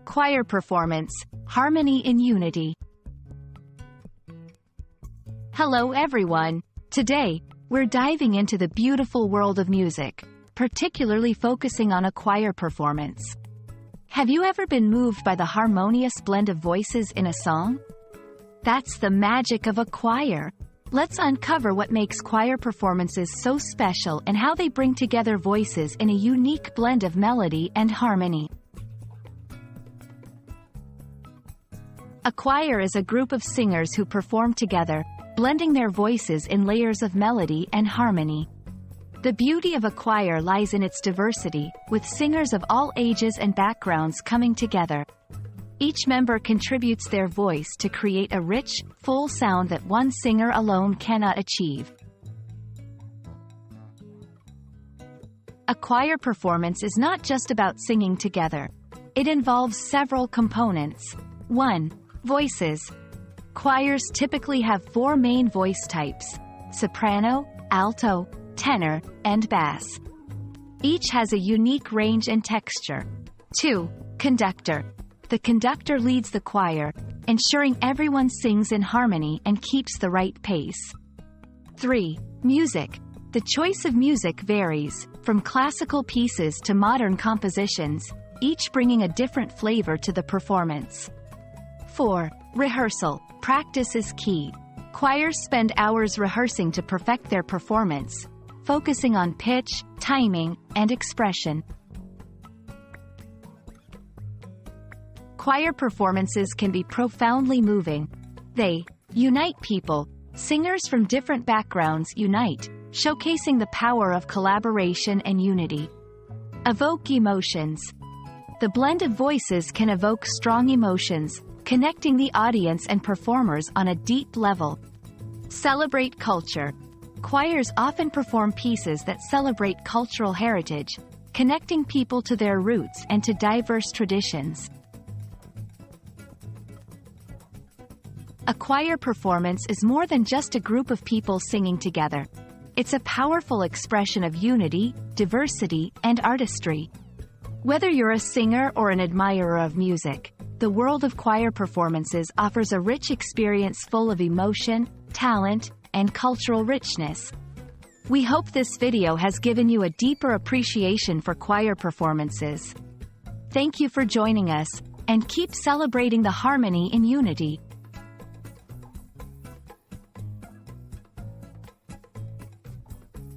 Choir performance, harmony in unity. Hello everyone. Today, we're diving into the beautiful world of music, particularly focusing on a choir performance. Have you ever been moved by the harmonious blend of voices in a song? That's the magic of a choir. Let's uncover what makes choir performances so special and how they bring together voices in a unique blend of melody and harmony. A choir is a group of singers who perform together, blending their voices in layers of melody and harmony. The beauty of a choir lies in its diversity, with singers of all ages and backgrounds coming together. Each member contributes their voice to create a rich, full sound that one singer alone cannot achieve. A choir performance is not just about singing together. It involves several components. 1. Voices. Choirs typically have 4 main voice types: soprano, alto, tenor, and bass. Each has a unique range and texture. 2. Conductor. The conductor leads the choir, ensuring everyone sings in harmony and keeps the right pace. 3. Music. The choice of music varies, from classical pieces to modern compositions, each bringing a different flavor to the performance. 4. Rehearsal. Practice is key. Choirs spend hours rehearsing to perfect their performance, focusing on pitch, timing, and expression. Choir performances can be profoundly moving. They unite people. Singers from different backgrounds unite, showcasing the power of collaboration and unity. Evoke emotions. The blend of voices can evoke strong emotions, connecting the audience and performers on a deep level. Celebrate culture. Choirs often perform pieces that celebrate cultural heritage, connecting people to their roots and to diverse traditions. A choir performance is more than just a group of people singing together. It's a powerful expression of unity, diversity, and artistry. Whether you're a singer or an admirer of music, the world of choir performances offers a rich experience full of emotion, talent, and cultural richness. We hope this video has given you a deeper appreciation for choir performances. Thank you for joining us, and keep celebrating the harmony in unity.